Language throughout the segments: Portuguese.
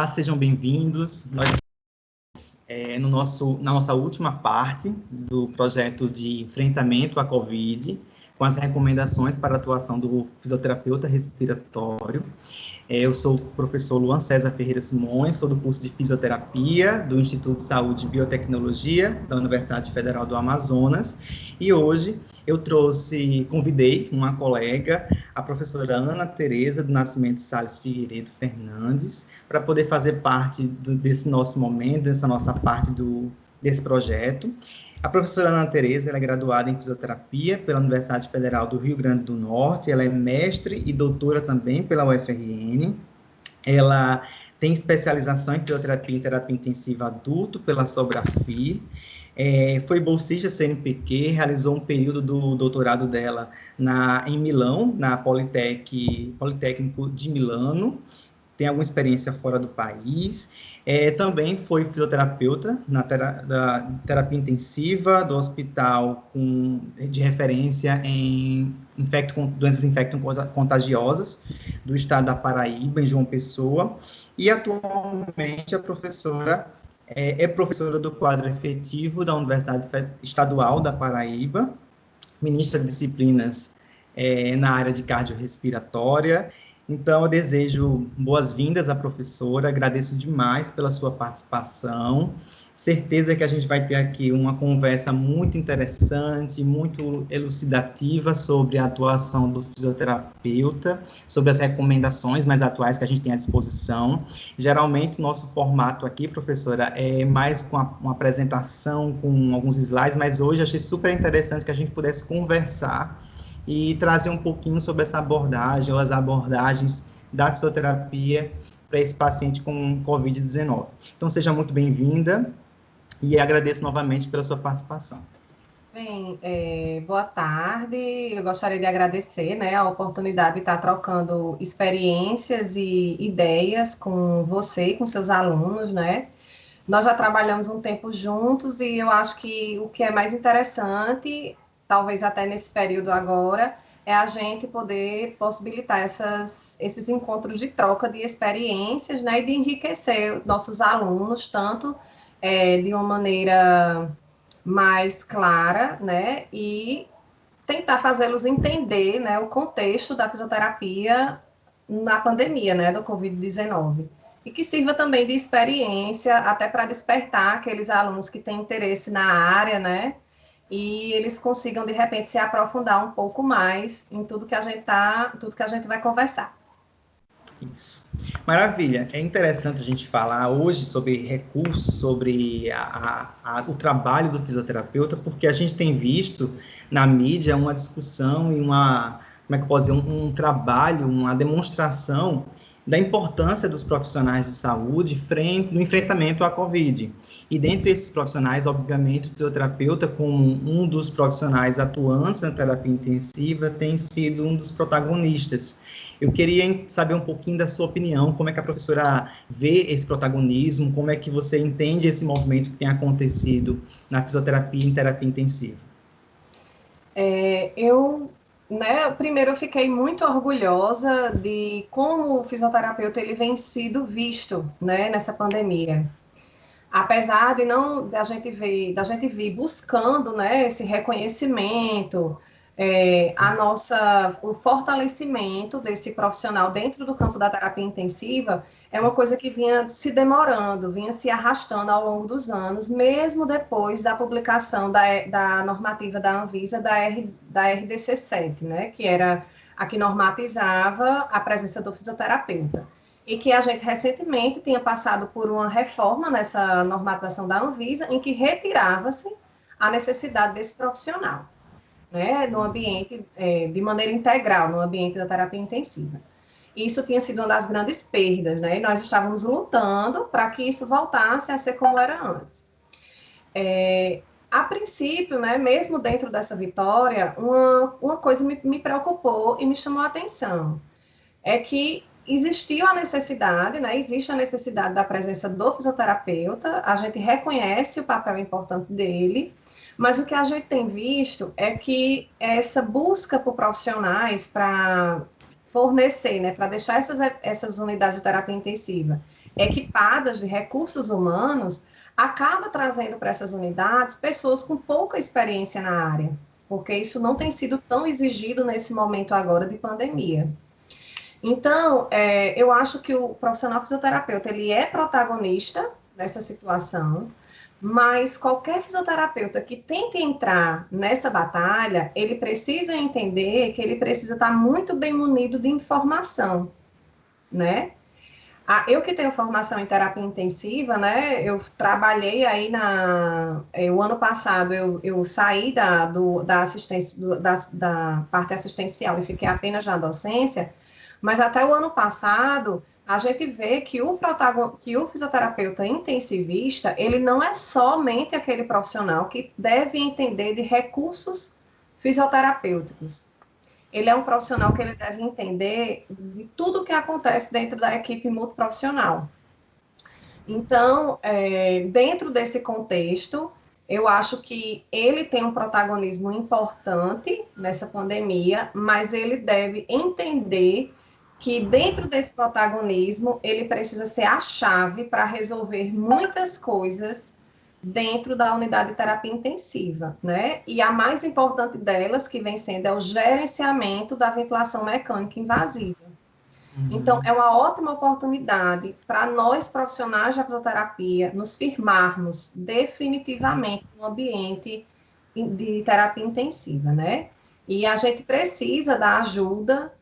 Sejam bem-vindos. Nós na nossa última parte do projeto de enfrentamento à Covid, com as recomendações para a atuação do fisioterapeuta respiratório. Eu sou o professor Luan César Ferreira Simões, sou do curso de Fisioterapia do Instituto de Saúde e Biotecnologia da Universidade Federal do Amazonas, e hoje eu convidei uma colega, a professora Ana Tereza do Nascimento Salles Figueiredo Fernandes, para poder fazer parte desse nosso momento, dessa nossa parte desse projeto. A professora Ana Tereza, ela é graduada em fisioterapia pela Universidade Federal do Rio Grande do Norte, ela é mestre e doutora também pela UFRN, ela tem especialização em fisioterapia e terapia intensiva adulto pela Sobrafir, foi bolsista CNPq, realizou um período do doutorado dela em Milão, na Politécnico de Milano, tem alguma experiência fora do país, também foi fisioterapeuta da terapia intensiva do hospital de referência em doenças infecto-contagiosas do estado da Paraíba, em João Pessoa, e atualmente a professora é professora do quadro efetivo da Universidade Estadual da Paraíba, ministra de disciplinas na área de cardiorrespiratória. Então, eu desejo boas-vindas à professora, agradeço demais pela sua participação, certeza que a gente vai ter aqui uma conversa muito interessante, muito elucidativa sobre a atuação do fisioterapeuta, sobre as recomendações mais atuais que a gente tem à disposição. Geralmente, o nosso formato aqui, professora, é mais com uma apresentação, com alguns slides, mas hoje eu achei super interessante que a gente pudesse conversar e trazer um pouquinho sobre essa abordagem, ou as abordagens da fisioterapia para esse paciente com Covid-19. Então, seja muito bem-vinda e agradeço novamente pela sua participação. Bem, boa tarde. Eu gostaria de agradecer, a oportunidade de estar trocando experiências e ideias com você e com seus alunos, Nós já trabalhamos um tempo juntos e eu acho que o que é mais interessante, talvez até nesse período agora, é a gente poder possibilitar esses encontros de troca de experiências, e de enriquecer nossos alunos, tanto de uma maneira mais clara, e tentar fazê-los entender, o contexto da fisioterapia na pandemia, do Covid-19. E que sirva também de experiência, até para despertar aqueles alunos que têm interesse na área, e eles consigam, de repente, se aprofundar um pouco mais em tudo que a gente vai conversar. Isso. Maravilha. É interessante a gente falar hoje sobre recursos, sobre o trabalho do fisioterapeuta, porque a gente tem visto na mídia uma discussão e como é que eu posso dizer, um trabalho, uma demonstração da importância dos profissionais de saúde no enfrentamento à Covid. E dentre esses profissionais, obviamente, o fisioterapeuta, como um dos profissionais atuantes na terapia intensiva, tem sido um dos protagonistas. Eu queria saber um pouquinho da sua opinião, como é que a professora vê esse protagonismo, como é que você entende esse movimento que tem acontecido na fisioterapia em terapia intensiva? Primeiro eu fiquei muito orgulhosa de como o fisioterapeuta ele vem sido visto, nessa pandemia. Apesar de não da gente vir buscando, esse reconhecimento, o fortalecimento desse profissional dentro do campo da terapia intensiva é uma coisa que vinha se demorando, vinha se arrastando ao longo dos anos, mesmo depois da publicação da normativa da Anvisa da RDC 7, que era a que normatizava a presença do fisioterapeuta. E que a gente recentemente tinha passado por uma reforma nessa normatização da Anvisa, em que retirava-se a necessidade desse profissional, no ambiente, de maneira integral, no ambiente da terapia intensiva. Isso tinha sido uma das grandes perdas, e nós estávamos lutando para que isso voltasse a ser como era antes. A princípio, mesmo dentro dessa vitória, uma coisa me preocupou e me chamou a atenção, é que existe a necessidade da presença do fisioterapeuta, a gente reconhece o papel importante dele, mas o que a gente tem visto é que essa busca por profissionais para fornecer, para deixar essas unidades de terapia intensiva equipadas de recursos humanos, acaba trazendo para essas unidades pessoas com pouca experiência na área, porque isso não tem sido tão exigido nesse momento agora de pandemia. Então, eu acho que o profissional fisioterapeuta, ele é protagonista nessa situação, mas qualquer fisioterapeuta que tente entrar nessa batalha, ele precisa entender que ele precisa estar muito bem munido de informação, né? Eu que tenho formação em terapia intensiva, né? Eu trabalhei aí o ano passado eu saí da assistência da parte assistencial e fiquei apenas na docência, mas até o ano passado a gente vê que o fisioterapeuta intensivista, ele não é somente aquele profissional que deve entender de recursos fisioterapêuticos. Ele é um profissional que ele deve entender de tudo o que acontece dentro da equipe multiprofissional. Então, dentro desse contexto, eu acho que ele tem um protagonismo importante nessa pandemia, mas ele deve entender que dentro desse protagonismo, ele precisa ser a chave para resolver muitas coisas dentro da unidade de terapia intensiva, né? E a mais importante delas, que vem sendo, é o gerenciamento da ventilação mecânica invasiva. Então, é uma ótima oportunidade para nós, profissionais da fisioterapia, nos firmarmos definitivamente no ambiente de terapia intensiva, né? E a gente precisa da ajuda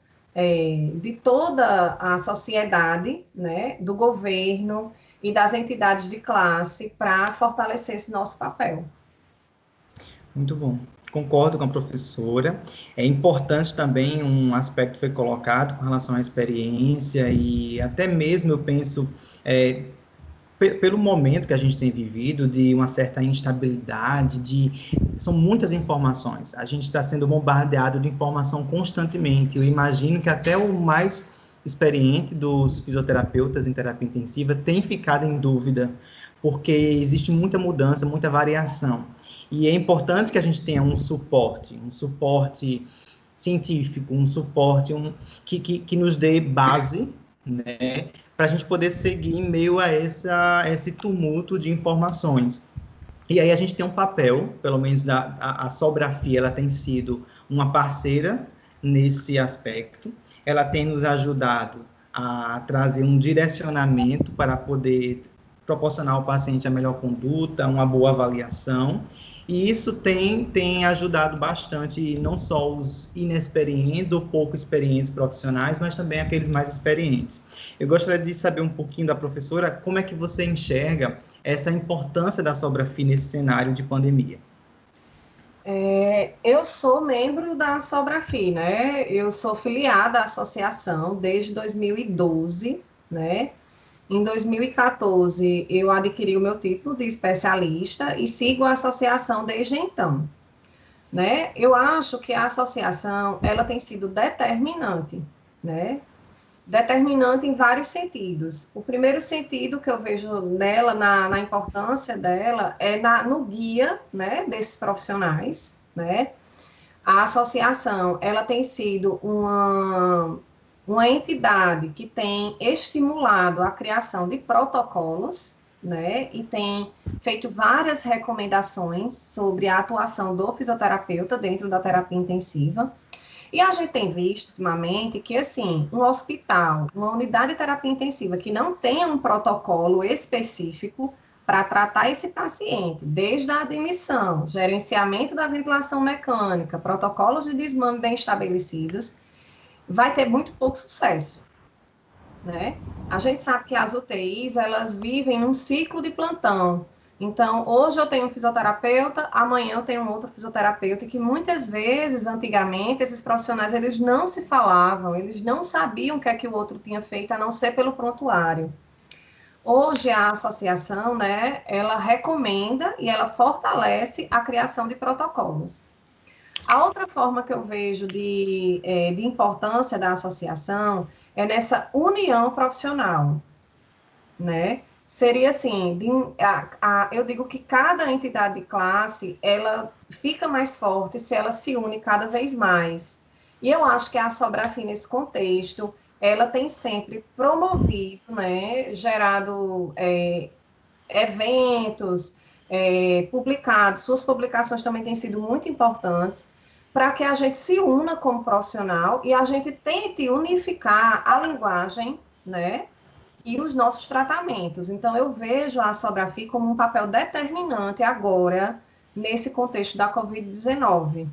de toda a sociedade, né? Do governo e das entidades de classe para fortalecer esse nosso papel. Muito bom. Concordo com a professora. É importante também um aspecto que foi colocado com relação à experiência e até mesmo eu penso pelo momento que a gente tem vivido, de uma certa instabilidade, são muitas informações. A gente está sendo bombardeado de informação constantemente. Eu imagino que até o mais experiente dos fisioterapeutas em terapia intensiva tem ficado em dúvida, porque existe muita mudança, muita variação. E é importante que a gente tenha um suporte científico, um suporte que nos dê base, né, para a gente poder seguir em meio a esse tumulto de informações. E aí a gente tem um papel, pelo menos a Sobrafia, ela tem sido uma parceira nesse aspecto, ela tem nos ajudado a trazer um direcionamento para poder proporcionar ao paciente a melhor conduta, uma boa avaliação, e isso tem ajudado bastante, não só os inexperientes ou pouco experientes profissionais, mas também aqueles mais experientes. Eu gostaria de saber um pouquinho da professora, como é que você enxerga essa importância da Sobrafia nesse cenário de pandemia? Eu sou membro da Sobrafia, né? Eu sou filiada à associação desde 2012, né? Em 2014, eu adquiri o meu título de especialista e sigo a associação desde então, né? Eu acho que a associação, ela tem sido determinante, né? Determinante em vários sentidos. O primeiro sentido que eu vejo nela, na importância dela, é no guia, né, desses profissionais, né? A associação, ela tem sido uma entidade que tem estimulado a criação de protocolos, né, e tem feito várias recomendações sobre a atuação do fisioterapeuta dentro da terapia intensiva. E a gente tem visto ultimamente que, assim, um hospital, uma unidade de terapia intensiva que não tenha um protocolo específico para tratar esse paciente, desde a admissão, gerenciamento da ventilação mecânica, protocolos de desmame bem estabelecidos, vai ter muito pouco sucesso, né? A gente sabe que as UTIs, elas vivem um ciclo de plantão. Então, hoje eu tenho um fisioterapeuta, amanhã eu tenho um outro fisioterapeuta, e que muitas vezes, antigamente, esses profissionais, eles não se falavam, eles não sabiam o que é que o outro tinha feito, a não ser pelo prontuário. Hoje, a associação, né, ela recomenda e ela fortalece a criação de protocolos. A outra forma que eu vejo de importância da associação é nessa união profissional, né? Seria assim, eu digo que cada entidade de classe, ela fica mais forte se ela se une cada vez mais. E eu acho que a Sobrafia, nesse contexto, ela tem sempre promovido, né, gerado eventos, publicado, suas publicações também têm sido muito importantes, para que a gente se una como profissional e a gente tente unificar a linguagem, né, e os nossos tratamentos. Então, eu vejo a Sobrafi como um papel determinante agora, nesse contexto da Covid-19.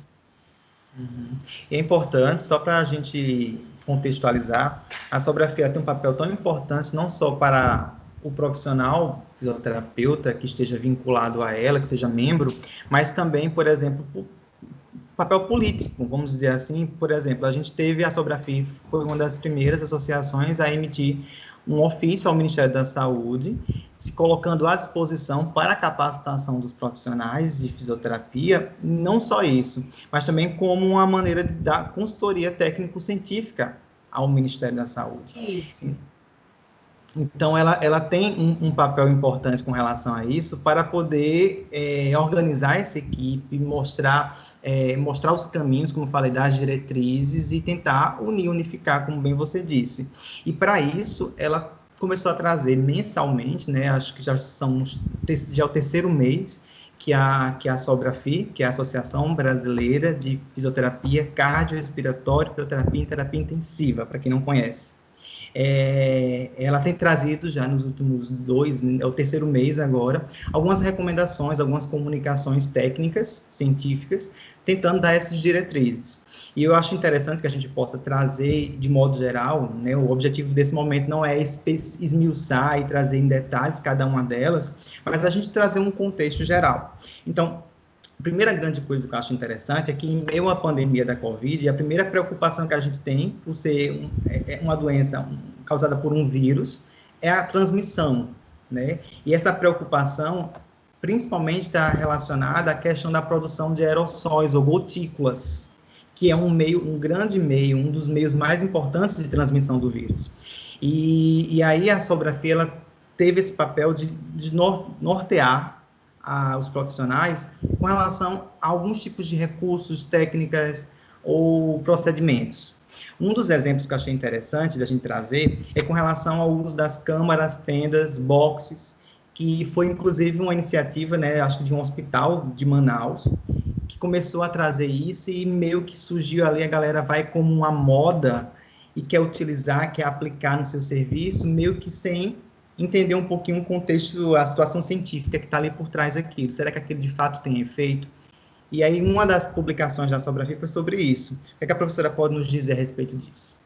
Uhum. E é importante, só para a gente contextualizar, a Sobrafia tem um papel tão importante não só para o profissional fisioterapeuta que esteja vinculado a ela, que seja membro, mas também, por exemplo, papel político, vamos dizer assim. Por exemplo, a gente teve a Sobrafi, foi uma das primeiras associações a emitir um ofício ao Ministério da Saúde, se colocando à disposição para a capacitação dos profissionais de fisioterapia, não só isso, mas também como uma maneira de dar consultoria técnico-científica ao Ministério da Saúde. Isso. Então, ela tem um papel importante com relação a isso para poder organizar essa equipe, mostrar os caminhos, como falei, das diretrizes e tentar unificar, como bem você disse. E, para isso, ela começou a trazer mensalmente, né, acho que já é o terceiro mês, que a Sobrafi, que é a Associação Brasileira de Fisioterapia Cardiorrespiratória, Fisioterapia e Terapia Intensiva, para quem não conhece. Ela tem trazido já nos últimos é o terceiro mês agora, algumas recomendações, algumas comunicações técnicas, científicas, tentando dar essas diretrizes. E eu acho interessante que a gente possa trazer, de modo geral, né, o objetivo desse momento não é esmiuçar e trazer em detalhes cada uma delas, mas a gente trazer um contexto geral. Então, a primeira grande coisa que eu acho interessante é que, em meio à pandemia da Covid, a primeira preocupação que a gente tem, por ser uma doença causada por um vírus, é a transmissão, né? E essa preocupação, principalmente, está relacionada à questão da produção de aerossóis ou gotículas, que é um grande meio, um dos meios mais importantes de transmissão do vírus. E aí a Sobrafia, ela teve esse papel de nortear os profissionais com relação a alguns tipos de recursos, técnicas ou procedimentos. Um dos exemplos que eu achei interessante da gente trazer é com relação ao uso das câmaras, tendas, boxes, que foi inclusive uma iniciativa, né, acho que de um hospital de Manaus, que começou a trazer isso e meio que surgiu ali, a galera vai como uma moda e quer utilizar, quer aplicar no seu serviço, meio que sem entender um pouquinho o contexto, a situação científica que está ali por trás daquilo. Será que aquilo de fato tem efeito? E aí, uma das publicações da Sobrafia foi sobre isso. O que a professora pode nos dizer a respeito disso?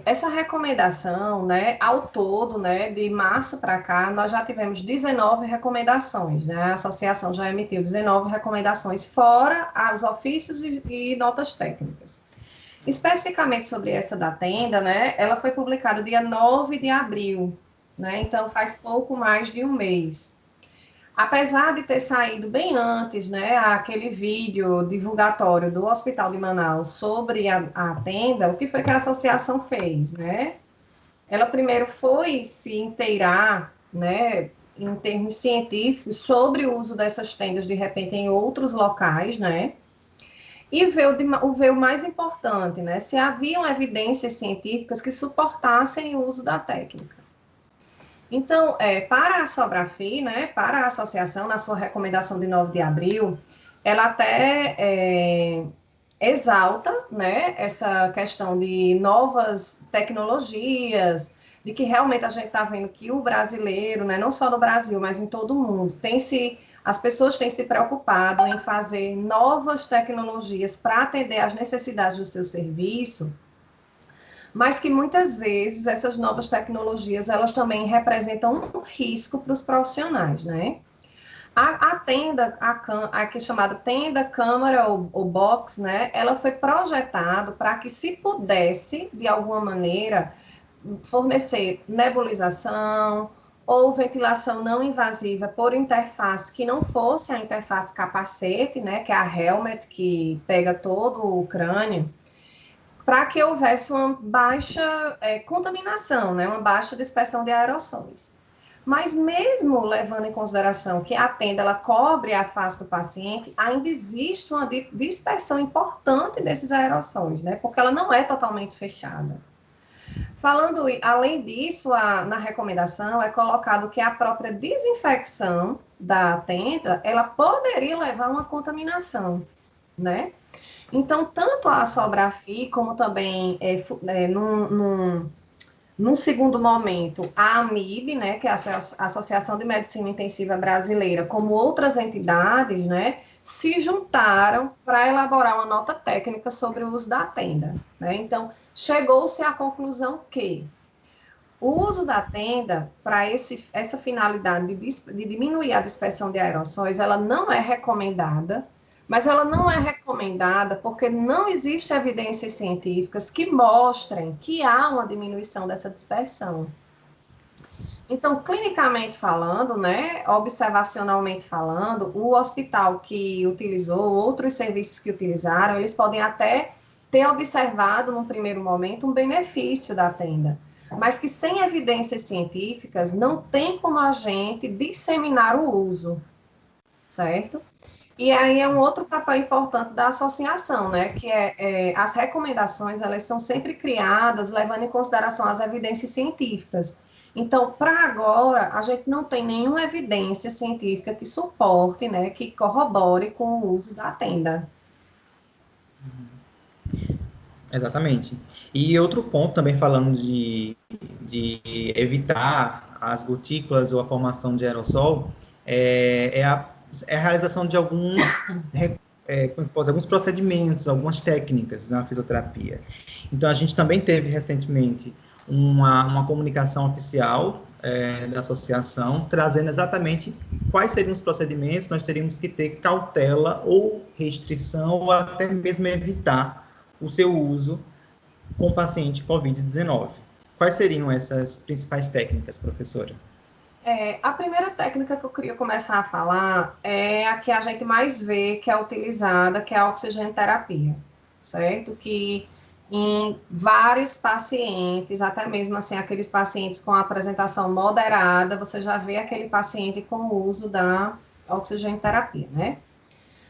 Essa recomendação, né, ao todo, né, de março para cá, nós já tivemos 19 recomendações, né, a associação já emitiu 19 recomendações, fora os ofícios e notas técnicas. Especificamente sobre essa da tenda, né, ela foi publicada dia 9 de abril, né, então faz pouco mais de um mês. Apesar de ter saído bem antes, né, aquele vídeo divulgatório do Hospital de Manaus sobre a tenda, o que foi que a associação fez, né? Ela primeiro foi se inteirar, né, em termos científicos, sobre o uso dessas tendas, de repente, em outros locais, né? E ver o mais importante, né? Se haviam evidências científicas que suportassem o uso da técnica. Então, para a Sobrafi, né, para a associação, na sua recomendação de 9 de abril, ela até exalta, né, essa questão de novas tecnologias, de que realmente a gente está vendo que o brasileiro, né, não só no Brasil, mas em todo o mundo, as pessoas têm se preocupado em fazer novas tecnologias para atender às necessidades do seu serviço, mas que muitas vezes essas novas tecnologias, elas também representam um risco para os profissionais, né? A tenda, a que é chamada tenda, câmara ou box, né? Ela foi projetada para que se pudesse, de alguma maneira, fornecer nebulização ou ventilação não invasiva por interface que não fosse a interface capacete, né? Que é a helmet, que pega todo o crânio, para que houvesse uma baixa contaminação, né, uma baixa dispersão de aerossóis. Mas mesmo levando em consideração que a tenda ela cobre a face do paciente, ainda existe uma dispersão importante desses aerossóis, né, porque ela não é totalmente fechada. Além disso, na recomendação é colocado que a própria desinfecção da tenda, ela poderia levar a uma contaminação, né? Então, tanto a Sobrafi, como também, num segundo momento, a AMIB, né, que é a Associação de Medicina Intensiva Brasileira, como outras entidades, né, se juntaram para elaborar uma nota técnica sobre o uso da tenda, né? Então, chegou-se à conclusão que o uso da tenda para essa finalidade de diminuir a dispersão de aerossóis, ela não é recomendada, mas ela não é recomendada porque não existe evidências científicas que mostrem que há uma diminuição dessa dispersão. Então, clinicamente falando, né, observacionalmente falando, o hospital que utilizou, outros serviços que utilizaram, eles podem até ter observado, num primeiro momento, um benefício da tenda, mas que sem evidências científicas não tem como a gente disseminar o uso, certo? E aí é um outro papel importante da associação, né, que as recomendações, elas são sempre criadas levando em consideração as evidências científicas. Então, para agora, a gente não tem nenhuma evidência científica que suporte, né, que corrobore com o uso da tenda. Exatamente. E outro ponto também falando de evitar as gotículas ou a formação de aerossol é a realização de alguns procedimentos, algumas técnicas na fisioterapia. Então, a gente também teve recentemente uma comunicação oficial da associação, trazendo exatamente quais seriam os procedimentos nós teríamos que ter cautela ou restrição, ou até mesmo evitar o seu uso com o paciente COVID-19. Quais seriam essas principais técnicas, professora? A primeira técnica que eu queria começar a falar é a que a gente mais vê que é utilizada, que é a oxigenoterapia, certo? Que em vários pacientes, até mesmo assim, aqueles pacientes com apresentação moderada, você já vê aquele paciente com o uso da oxigenoterapia, né?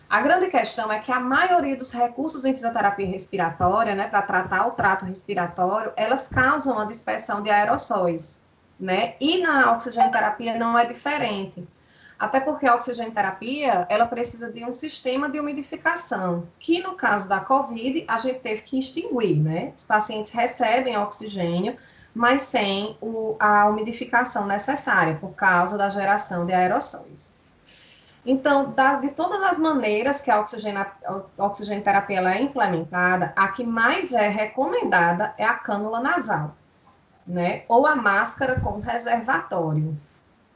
A grande questão é que a maioria dos recursos em fisioterapia respiratória, né, para tratar o trato respiratório, elas causam a dispersão de aerossóis, né? E na oxigenoterapia não é diferente. Até porque a oxigenoterapia, ela precisa de um sistema de umidificação, que no caso da COVID, a gente teve que extinguir, né? Os pacientes recebem oxigênio, mas sem a umidificação necessária, por causa da geração de aerossóis. Então, de todas as maneiras que a oxigenoterapia ela é implementada, a que mais é recomendada é a cânula nasal, né? Ou a máscara com reservatório,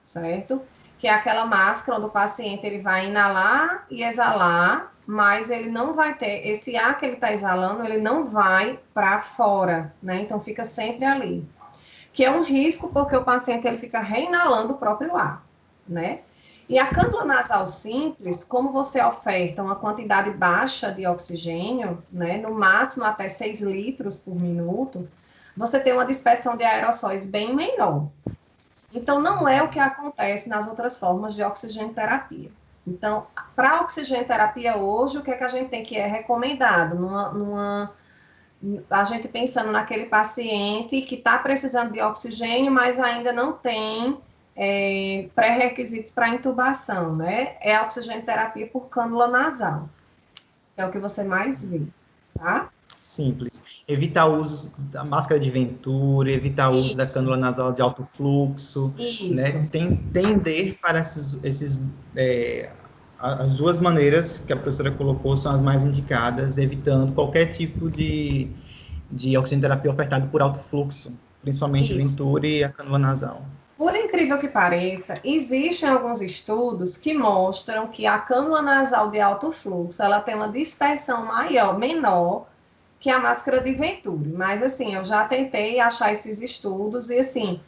certo? Que é aquela máscara onde o paciente ele vai inalar e exalar, mas ele não vai ter, esse ar que ele está exalando, ele não vai para fora, né? Então, fica sempre ali. Que é um risco porque o paciente ele fica reinalando o próprio ar, né? E a cânula nasal simples, como você oferta uma quantidade baixa de oxigênio, né, no máximo até 6 litros por minuto, você tem uma dispersão de aerossóis bem menor. Então, não é o que acontece nas outras formas de oxigenoterapia. Então, para a oxigenoterapia hoje, o que é que a gente tem que é recomendado? A gente pensando naquele paciente que está precisando de oxigênio, mas ainda não tem pré-requisitos para intubação, né? É a oxigenoterapia por cânula nasal. É o que você mais vê, tá? Simples. Evitar o uso da máscara de Venturi, evitar o uso da cânula nasal de alto fluxo, né? Tender para as duas maneiras que a professora colocou são as mais indicadas, evitando qualquer tipo de oxigenoterapia ofertada por alto fluxo, principalmente Venturi e a cânula nasal. Por incrível que pareça, existem alguns estudos que mostram que a cânula nasal de alto fluxo, ela tem uma dispersão menor que a máscara de Venturi. Mas, assim, eu já tentei achar esses estudos e, assim,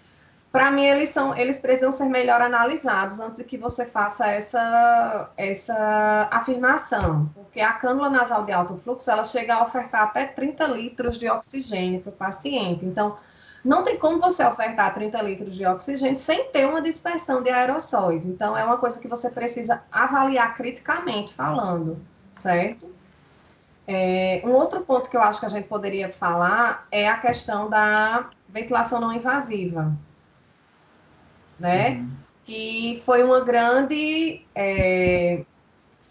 para mim, eles precisam ser melhor analisados antes de que você faça essa afirmação. Porque a cânula nasal de alto fluxo, ela chega a ofertar até 30 litros de oxigênio para o paciente. Então, não tem como você ofertar 30 litros de oxigênio sem ter uma dispersão de aerossóis. Então, é uma coisa que você precisa avaliar criticamente falando, certo? Um outro ponto que eu acho que a gente poderia falar é a questão da ventilação não invasiva, né? Uhum. Que foi uma grande...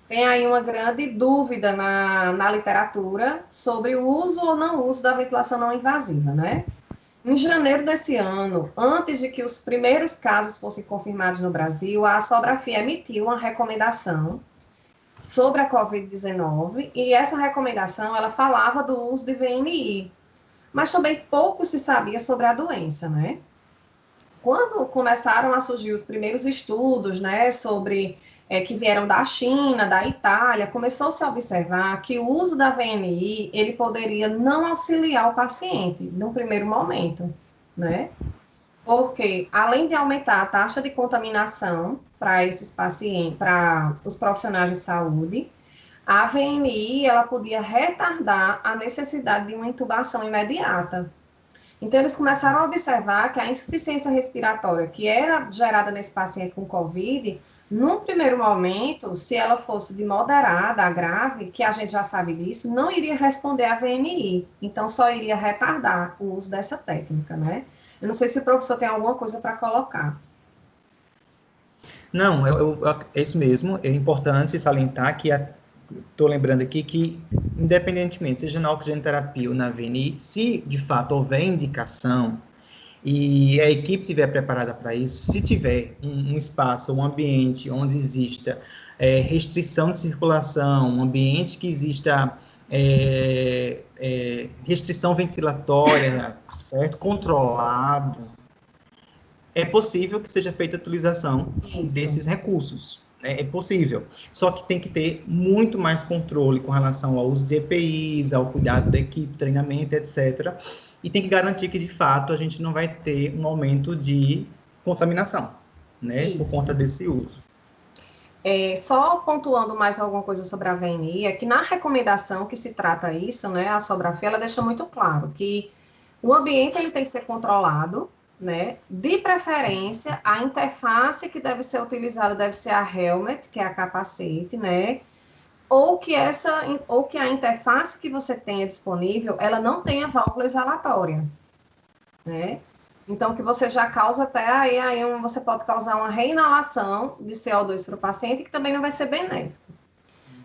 tem aí uma grande dúvida na literatura sobre o uso ou não uso da ventilação não invasiva, né? Em janeiro desse ano, antes de que os primeiros casos fossem confirmados no Brasil, a Assobrafia emitiu uma recomendação sobre a Covid-19 e essa recomendação, ela falava do uso de VNI, mas também pouco se sabia sobre a doença, né? Quando começaram a surgir os primeiros estudos, né, sobre que vieram da China, da Itália, começou-se a observar que o uso da VNI, ele poderia não auxiliar o paciente no primeiro momento, né? Porque além de aumentar a taxa de contaminação para esses pacientes, para os profissionais de saúde, a VNI, ela podia retardar a necessidade de uma intubação imediata. Então, eles começaram a observar que a insuficiência respiratória que era gerada nesse paciente com COVID, num primeiro momento, se ela fosse de moderada a grave, que a gente já sabe disso, não iria responder à VNI. Então, só iria retardar o uso dessa técnica, né? Eu não sei se o professor tem alguma coisa para colocar. Não, é isso mesmo. É importante salientar que estou lembrando aqui que, independentemente, seja na oxigenoterapia ou na VNI, se de fato houver indicação e a equipe estiver preparada para isso, se tiver um espaço, um ambiente onde exista restrição de circulação, um ambiente que exista restrição ventilatória, certo? Controlado, é possível que seja feita a utilização Isso. desses recursos. Né? É possível. Só que tem que ter muito mais controle com relação ao uso de EPIs, ao cuidado da equipe, treinamento, etc. E tem que garantir que, de fato, a gente não vai ter um aumento de contaminação, né? Por Isso. conta desse uso. Só pontuando mais alguma coisa sobre a VNI, é que na recomendação que se trata isso, né, a Sobrafé, ela deixa muito claro que o ambiente ele tem que ser controlado, né, de preferência, a interface que deve ser utilizada deve ser a helmet, que é a capacete, né, ou que a interface que você tenha disponível, ela não tenha válvula exalatória, né, então, que você já causa até você pode causar uma reinalação de CO2 para o paciente, que também não vai ser benéfico.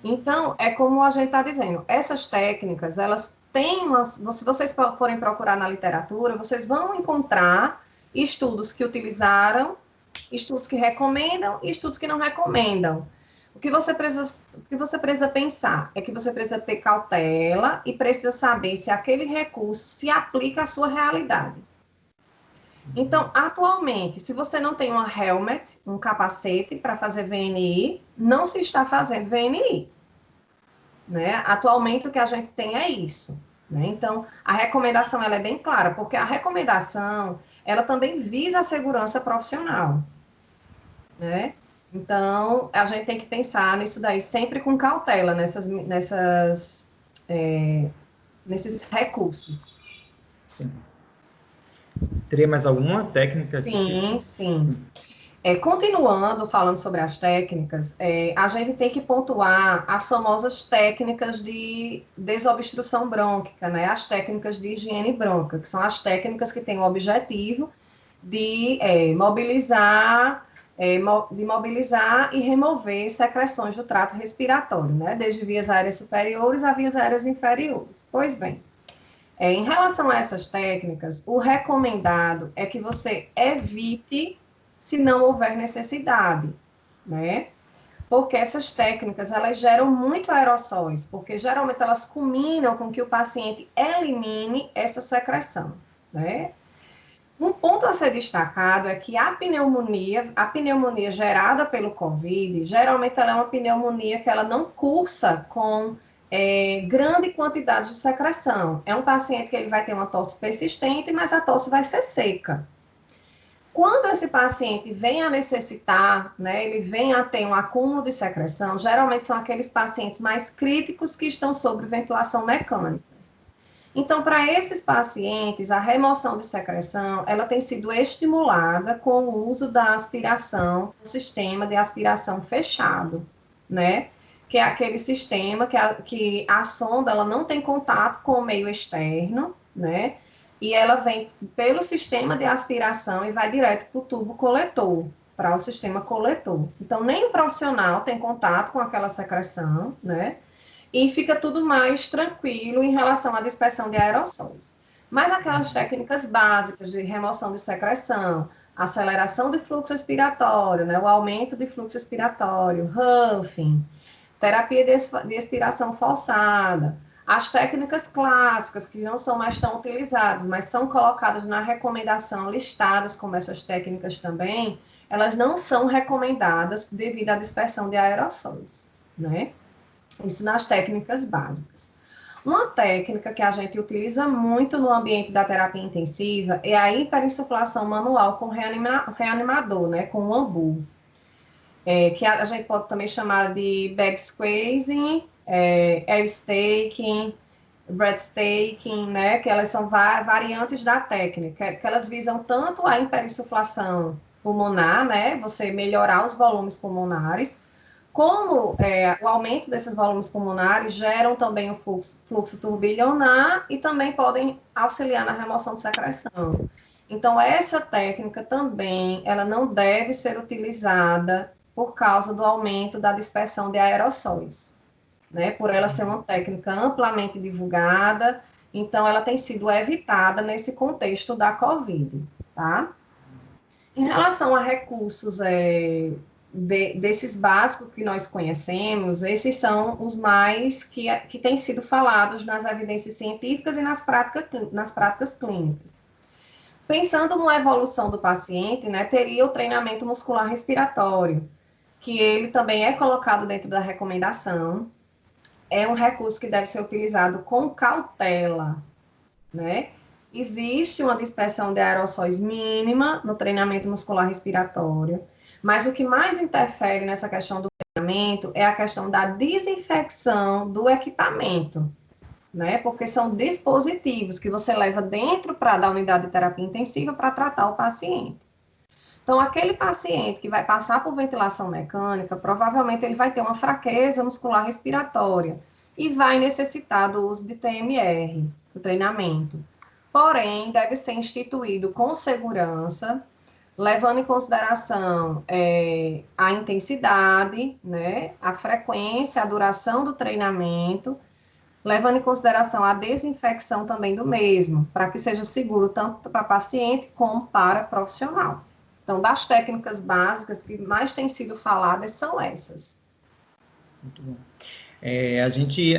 Então, é como a gente está dizendo, essas técnicas, elas têm se vocês forem procurar na literatura, vocês vão encontrar estudos que utilizaram, estudos que recomendam e estudos que não recomendam. O que você precisa pensar é que você precisa ter cautela e precisa saber se aquele recurso se aplica à sua realidade. Então, atualmente, se você não tem uma helmet, um capacete para fazer VNI, não se está fazendo VNI. Né? Atualmente, o que a gente tem é isso. Né? Então, a recomendação ela é bem clara, porque a recomendação ela também visa a segurança profissional. Né? Então, a gente tem que pensar nisso daí sempre com cautela, nesses recursos. Sim. Teria mais alguma técnica específica? Sim. Continuando falando sobre as técnicas, a gente tem que pontuar as famosas técnicas de desobstrução brônquica, né? As técnicas de higiene brônquica, que são as técnicas que têm o objetivo de mobilizar e remover secreções do trato respiratório, né? Desde vias aéreas superiores a vias aéreas inferiores. Pois bem, em relação a essas técnicas, o recomendado é que você evite se não houver necessidade, né? Porque essas técnicas, elas geram muito aerossóis, porque geralmente elas culminam com que o paciente elimine essa secreção, né? Um ponto a ser destacado é que a pneumonia gerada pelo COVID, geralmente ela é uma pneumonia que ela não cursa com grande quantidade de secreção. É um paciente que ele vai ter uma tosse persistente, mas a tosse vai ser seca. Quando esse paciente vem a necessitar, né, ele vem a ter um acúmulo de secreção, geralmente são aqueles pacientes mais críticos que estão sob ventilação mecânica. Então, para esses pacientes, a remoção de secreção, ela tem sido estimulada com o uso da aspiração, do sistema de aspiração fechado, né? que é aquele sistema que a sonda ela não tem contato com o meio externo, né? E ela vem pelo sistema de aspiração e vai direto para o tubo coletor, para o sistema coletor. Então, nem o profissional tem contato com aquela secreção, né? E fica tudo mais tranquilo em relação à dispersão de aerossóis. Mas aquelas técnicas básicas de remoção de secreção, aceleração de fluxo expiratório, né, o aumento de fluxo expiratório, Huffing, terapia de expiração forçada, as técnicas clássicas, que não são mais tão utilizadas, mas são colocadas na recomendação, listadas como essas técnicas também, elas não são recomendadas devido à dispersão de aerossóis, né? Isso nas técnicas básicas. Uma técnica que a gente utiliza muito no ambiente da terapia intensiva é a hiperinsuflação manual com reanimador, né, com o ambu. Que a gente pode também chamar de bag squeezing, air staking, breathtaking, né, que elas são variantes da técnica, que elas visam tanto a hiperinsuflação pulmonar, né, você melhorar os volumes pulmonares, como o aumento desses volumes pulmonares geram também o fluxo turbilionar e também podem auxiliar na remoção de secreção. Então, essa técnica também, ela não deve ser utilizada por causa do aumento da dispersão de aerossóis, né? Por ela ser uma técnica amplamente divulgada, então ela tem sido evitada nesse contexto da COVID, tá? Em relação a recursos desses básicos que nós conhecemos, esses são os mais que têm sido falados nas evidências científicas e nas práticas clínicas. Pensando numa evolução do paciente, né, teria o treinamento muscular respiratório, que ele também é colocado dentro da recomendação, é um recurso que deve ser utilizado com cautela, né? Existe uma dispersão de aerossóis mínima no treinamento muscular respiratório, mas o que mais interfere nessa questão do treinamento é a questão da desinfecção do equipamento, né? Porque são dispositivos que você leva dentro da unidade de terapia intensiva para tratar o paciente. Então, aquele paciente que vai passar por ventilação mecânica, provavelmente ele vai ter uma fraqueza muscular respiratória e vai necessitar do uso de TMR, do treinamento. Porém, deve ser instituído com segurança, levando em consideração a intensidade, né, a frequência, a duração do treinamento, levando em consideração a desinfecção também do mesmo, para que seja seguro tanto para paciente como para profissional. Então, das técnicas básicas que mais têm sido faladas são essas. Muito bom. A gente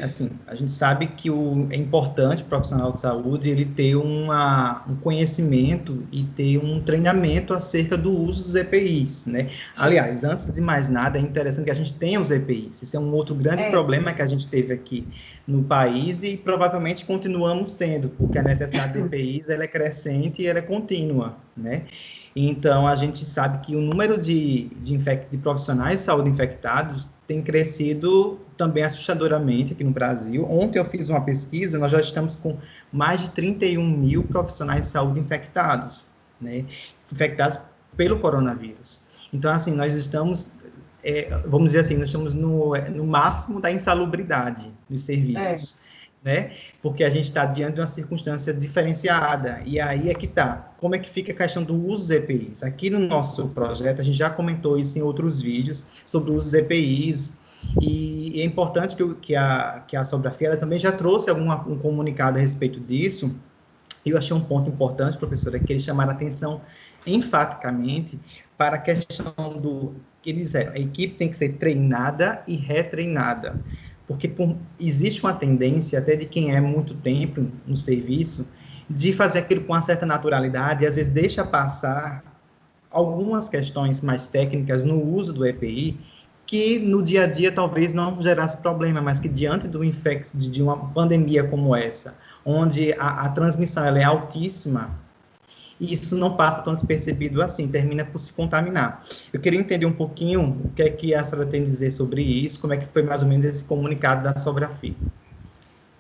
sabe que é importante o profissional de saúde ele ter um conhecimento e ter um treinamento acerca do uso dos EPIs, né? Aliás, antes de mais nada, é interessante que a gente tenha os EPIs. Esse é um outro grande problema que a gente teve aqui no país e provavelmente continuamos tendo, porque a necessidade de EPIs ela é crescente e ela é contínua, né? Então, a gente sabe que o número de profissionais de saúde infectados tem crescido também assustadoramente aqui no Brasil. Ontem eu fiz uma pesquisa, nós já estamos com mais de 31 mil profissionais de saúde infectados, né? Infectados pelo coronavírus. Então, assim, nós estamos, vamos dizer assim, nós estamos no máximo da insalubridade dos serviços. Né? Porque a gente está diante de uma circunstância diferenciada, e aí é que está. Como é que fica a questão do uso dos EPIs? Aqui no nosso projeto, a gente já comentou isso em outros vídeos, sobre o uso dos EPIs, e é importante que a Sobrafia ela também já trouxe um comunicado a respeito disso, e eu achei um ponto importante, professora, que eles chamaram a atenção enfaticamente para a questão que eles disseram, a equipe tem que ser treinada e retreinada, porque existe uma tendência, até de quem é muito tempo no serviço, de fazer aquilo com uma certa naturalidade, e às vezes deixa passar algumas questões mais técnicas no uso do EPI, que no dia a dia talvez não gerasse problema, mas que diante de uma pandemia como essa, onde a transmissão ela é altíssima, isso não passa tão despercebido assim, termina por se contaminar. Eu queria entender um pouquinho o que é que a senhora tem a dizer sobre isso, como é que foi mais ou menos esse comunicado da Sobrafia.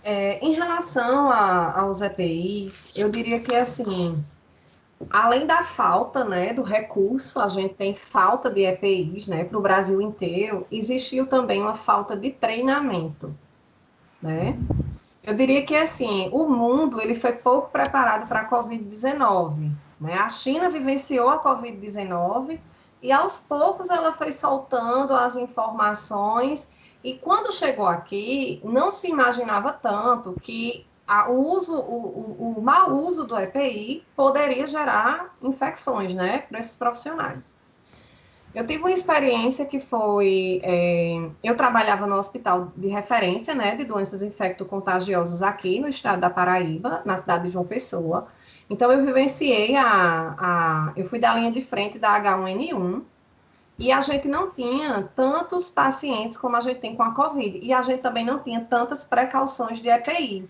Em relação aos EPIs, eu diria que, assim, além da falta, né, do recurso, a gente tem falta de EPIs, né, para o Brasil inteiro, existiu também uma falta de treinamento, né? Eu diria que, assim, o mundo, ele foi pouco preparado para a Covid-19, né? A China vivenciou a Covid-19 e, aos poucos, ela foi soltando as informações e, quando chegou aqui, não se imaginava tanto que o mau uso do EPI poderia gerar infecções, né, para esses profissionais. Eu tive uma experiência que foi, eu trabalhava no hospital de referência, né, de doenças infecto-contagiosas aqui no estado da Paraíba, na cidade de João Pessoa. Então, eu vivenciei eu fui da linha de frente da H1N1, e a gente não tinha tantos pacientes como a gente tem com a Covid, e a gente também não tinha tantas precauções de EPI,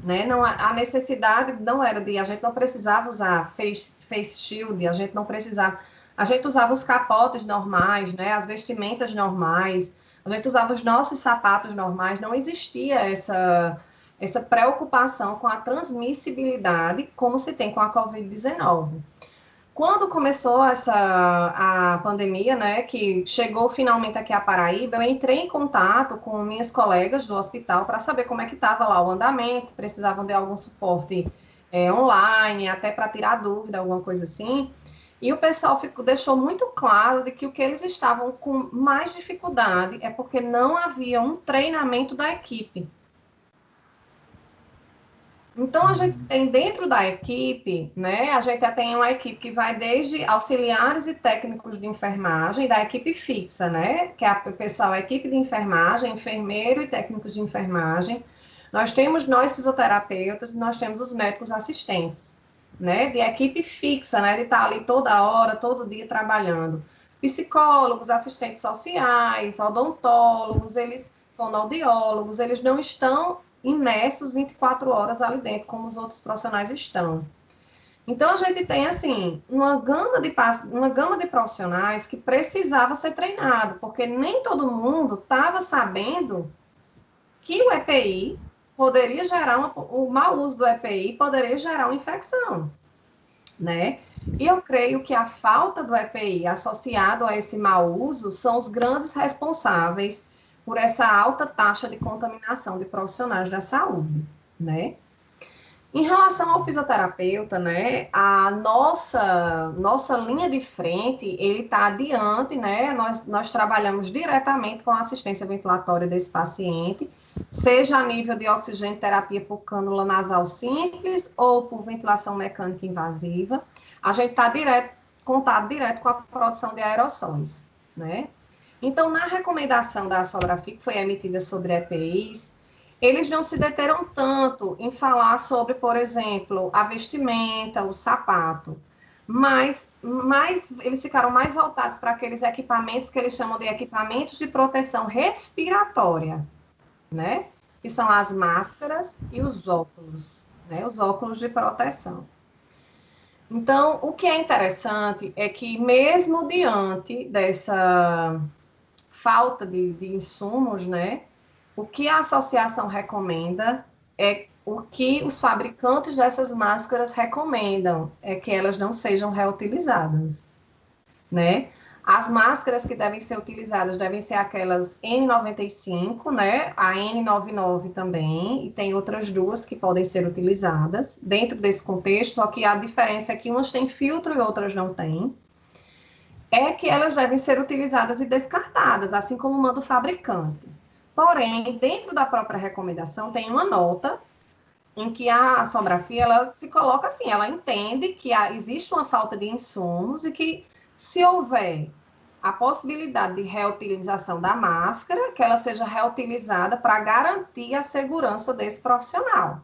né, não, a necessidade não era a gente não precisava usar face shield, a gente não precisava, a gente usava os capotes normais, né, as vestimentas normais, a gente usava os nossos sapatos normais, não existia essa preocupação com a transmissibilidade como se tem com a Covid-19. Quando começou a pandemia, né, que chegou finalmente aqui a Paraíba, eu entrei em contato com minhas colegas do hospital para saber como é que estava lá o andamento, se precisavam de algum suporte online, até para tirar dúvida, alguma coisa assim. E o pessoal deixou muito claro de que o que eles estavam com mais dificuldade é porque não havia um treinamento da equipe. Então, a gente tem dentro da equipe, né, a gente tem uma equipe que vai desde auxiliares e técnicos de enfermagem, da equipe fixa, né, que é o pessoal, a equipe de enfermagem, enfermeiro e técnicos de enfermagem. Nós temos nós fisioterapeutas e nós temos os médicos assistentes, né, de equipe fixa, né, de estar ali toda hora, todo dia trabalhando. Psicólogos, assistentes sociais, odontólogos, fonoaudiólogos, eles não estão imersos 24 horas ali dentro, como os outros profissionais estão. Então, a gente tem, assim, uma gama de profissionais que precisava ser treinado, porque nem todo mundo estava sabendo que o EPI poderia gerar, o mau uso do EPI poderia gerar uma infecção, né? E eu creio que a falta do EPI associado a esse mau uso são os grandes responsáveis por essa alta taxa de contaminação de profissionais da saúde, né? Em relação ao fisioterapeuta, né, a nossa linha de frente, ele está adiante, né, nós trabalhamos diretamente com a assistência ventilatória desse paciente, seja a nível de oxigênio terapia por cânula nasal simples ou por ventilação mecânica invasiva, a gente está contato direto com a produção de aerossóis, né. Então, na recomendação da Sobrafi, que foi emitida sobre EPIs, eles não se deteram tanto em falar sobre, por exemplo, a vestimenta, o sapato, mas eles ficaram mais voltados para aqueles equipamentos que eles chamam de equipamentos de proteção respiratória, né? Que são as máscaras e os óculos, né? Os óculos de proteção. Então, o que é interessante é que, mesmo diante dessa falta de insumos, né? O que a associação recomenda é o que os fabricantes dessas máscaras recomendam, é que elas não sejam reutilizadas, né? As máscaras que devem ser utilizadas devem ser aquelas N95, né? A N99 também, e tem outras duas que podem ser utilizadas dentro desse contexto, só que a diferença é que umas têm filtro e outras não têm. É que elas devem ser utilizadas e descartadas, assim como manda o fabricante. Porém, dentro da própria recomendação, tem uma nota em que a Sobrafia, ela se coloca assim, ela entende que existe uma falta de insumos e que, se houver a possibilidade de reutilização da máscara, que ela seja reutilizada para garantir a segurança desse profissional.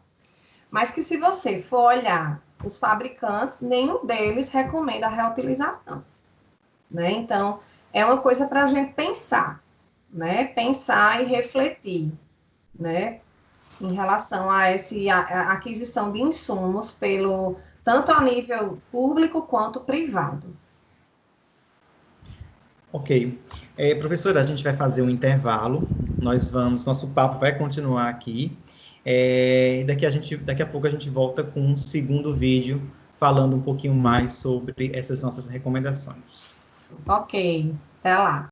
Mas que, se você for olhar os fabricantes, nenhum deles recomenda a reutilização, né? Então, é uma coisa para a gente pensar, né? Pensar e refletir, né? Em relação a a aquisição de insumos tanto a nível público quanto privado. Ok. Professora, a gente vai fazer um intervalo, nosso papo vai continuar aqui, daqui a pouco a gente volta com um segundo vídeo falando um pouquinho mais sobre essas nossas recomendações. Ok, até lá.